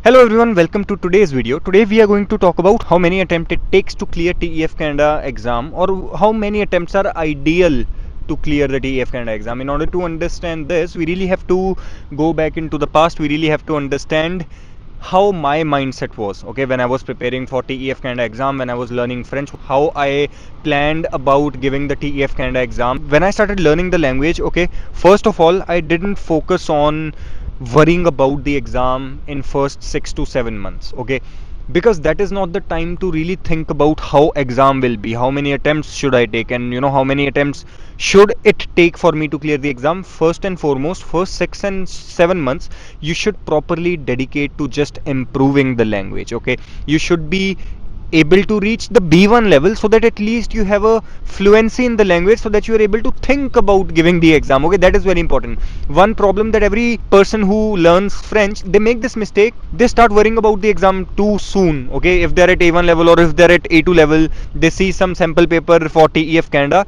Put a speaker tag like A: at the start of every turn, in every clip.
A: Hello everyone, welcome to today's video. Today we are going to talk about how many attempts it takes to clear TEF Canada exam, or how many attempts are ideal to clear the TEF Canada exam. In order to understand this, we really have to go back into the past. We really have to understand how my mindset was, okay, when I was preparing for TEF Canada exam, when I was learning French, how I planned about giving the TEF Canada exam. When I started learning the language, okay, first of all, I didn't focus on worrying about the exam in first 6 to 7 months, okay, because that is not the time to really think about how exam will be, how many attempts should I take, and how many attempts should it take for me to clear the exam. First and foremost, first 6 and 7 months you should properly dedicate to just improving the language, okay. You should be able to reach the B1 level, so that at least you have a fluency in the language, so that you are able to think about giving the exam, okay. That is very important. One problem that every person who learns French, they make this mistake, they start worrying about the exam too soon, okay. If they're at A1 level or if they're at A2 level, they see some sample paper for TEF Canada,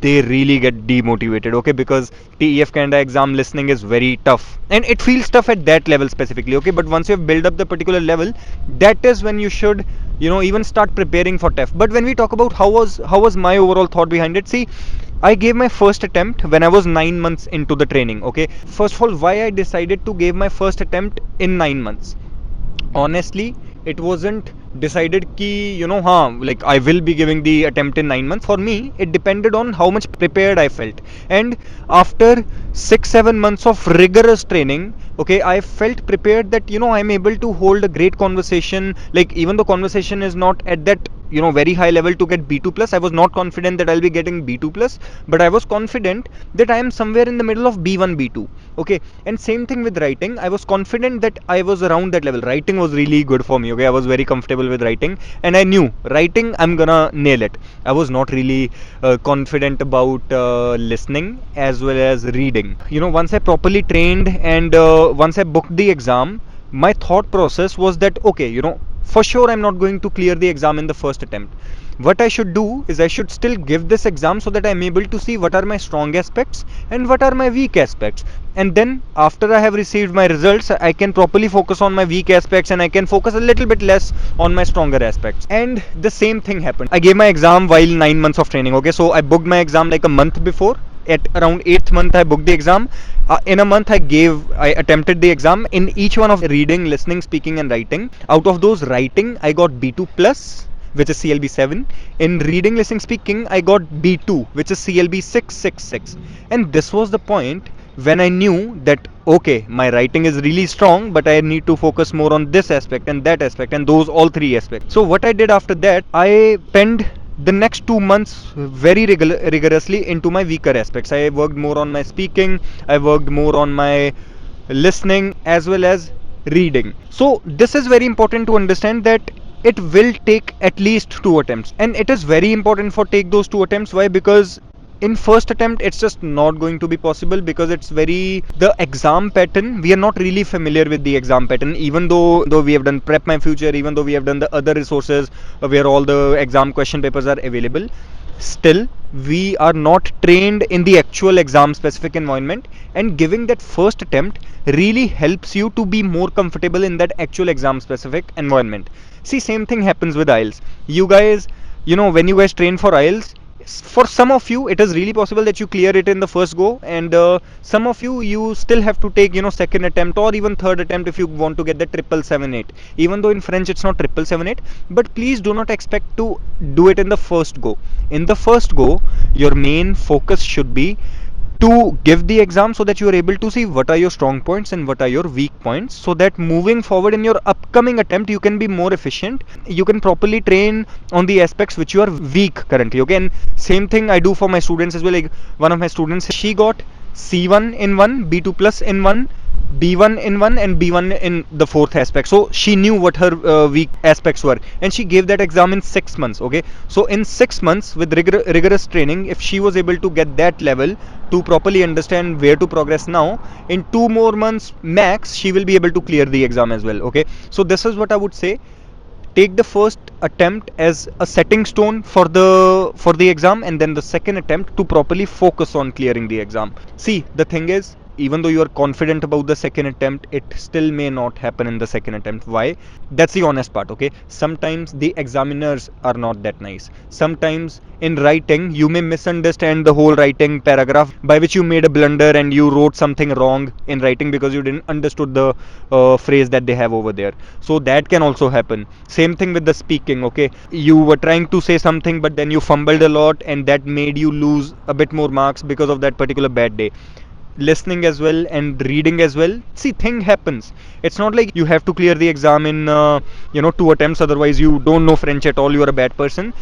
A: they really get demotivated, okay, because TEF Canada exam listening is very tough, and it feels tough at that level specifically, okay. But once you have built up the particular level, that is when you should even start preparing for TEF. But when we talk about how was my overall thought behind it, see, I gave my first attempt when I was 9 months into the training, okay. First of all, why I decided to give my first attempt in 9 months, honestly, it wasn't decided ki like I will be giving the attempt in 9 months. For me, it depended on how much prepared I felt, and after 6-7 months of rigorous training, okay, I felt prepared that I'm able to hold a great conversation. Like, even the conversation is not at that very high level to get B2 plus, I was not confident that I'll be getting B2 plus, but I was confident that I am somewhere in the middle of B1 B2, okay. And same thing with writing, I was confident that I was around that level. Writing was really good for me, okay. I was very comfortable with writing, and I knew writing I'm gonna nail it. I was not really confident about listening as well as reading. Once I properly trained, and once I booked the exam, my thought process was that, okay, for sure I'm not going to clear the exam in the first attempt. What I should do is I should still give this exam, so that I'm able to see what are my strong aspects and what are my weak aspects. And then after I have received my results, I can properly focus on my weak aspects, and I can focus a little bit less on my stronger aspects. And the same thing happened. I gave my exam while 9 months of training, okay. So I booked my exam like a month before. At around 8th month I booked the exam. In a month I attempted the exam in each one of reading, listening, speaking and writing. Out of those, writing I got B2 plus, which is CLB 7. In reading, listening, speaking I got B2, which is CLB 666. And this was the point when I knew that, okay, my writing is really strong, but I need to focus more on this aspect and that aspect and those all three aspects. So what I did after that, I spent the next 2 months very rigorously into my weaker aspects. I worked more on my speaking, I worked more on my listening as well as reading. So this is very important to understand, that it will take at least 2 attempts, and it is very important for take those 2 attempts. Why? Because in first attempt it's just not going to be possible, because it's the exam pattern, we are not really familiar with the exam pattern. Even though we have done Prep My Future, even though we have done the other resources where all the exam question papers are available, still we are not trained in the actual exam specific environment, and giving that first attempt really helps you to be more comfortable in that actual exam specific environment. See, same thing happens with IELTS. You guys, when you guys train for IELTS, for some of you it is really possible that you clear it in the first go, and some of you still have to take second attempt or even third attempt if you want to get the 777-8. Even though in French it's not 777-8, but please do not expect to do it in the first go. In the first go, your main focus should be to give the exam, so that you are able to see what are your strong points and what are your weak points, so that moving forward in your upcoming attempt you can be more efficient, you can properly train on the aspects which you are weak currently, okay. And same thing I do for my students as well. Like, one of my students, she got C1 in 1, B2 plus in 1, B1 in 1 and B1 in the fourth aspect. So she knew what her weak aspects were, and she gave that exam in 6 months, okay. So in 6 months with rigorous training, if she was able to get that level to properly understand where to progress now, in 2 more months max she will be able to clear the exam as well, okay. So this is what I would say. Take the first attempt as a setting stone for the exam, and then the second attempt to properly focus on clearing the exam. See, the thing is, even though you are confident about the second attempt, it still may not happen in the second attempt. Why? That's the honest part. Okay, sometimes the examiners are not that nice. Sometimes in writing you may misunderstand the whole writing paragraph, by which you made a blunder and you wrote something wrong in writing because you didn't understood the phrase that they have over there. So that can also happen. Same thing with the speaking. Okay, you were trying to say something but then you fumbled a lot, and that made you lose a bit more marks because of that particular bad day. Listening as well and reading as well. See, thing happens. It's not like you have to clear the exam in 2 attempts, otherwise you don't know French at all, you are a bad person.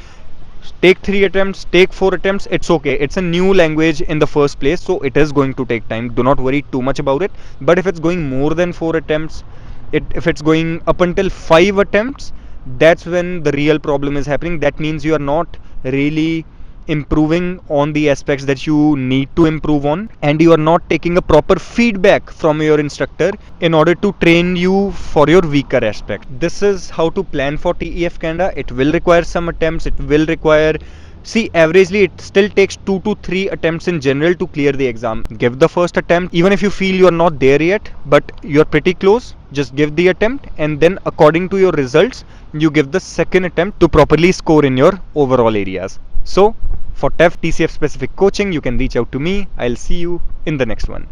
A: Take 3 attempts, take 4 attempts, it's okay. It's a new language in the first place, so it is going to take time. Do not worry too much about it. But if it's going more than 4 attempts, if it's going up until 5 attempts, that's when the real problem is happening. That means you are not really improving on the aspects that you need to improve on, and you are not taking a proper feedback from your instructor in order to train you for your weaker aspect. This is how to plan for TEF Canada. It will require some attempts, it will require, see, averagely it still takes 2 to 3 attempts in general to clear the exam. Give the first attempt, even if you feel you are not there yet but you're pretty close, just give the attempt, and then according to your results you give the second attempt to properly score in your overall areas. So for TEF TCF specific coaching, you can reach out to me. I'll see you in the next one.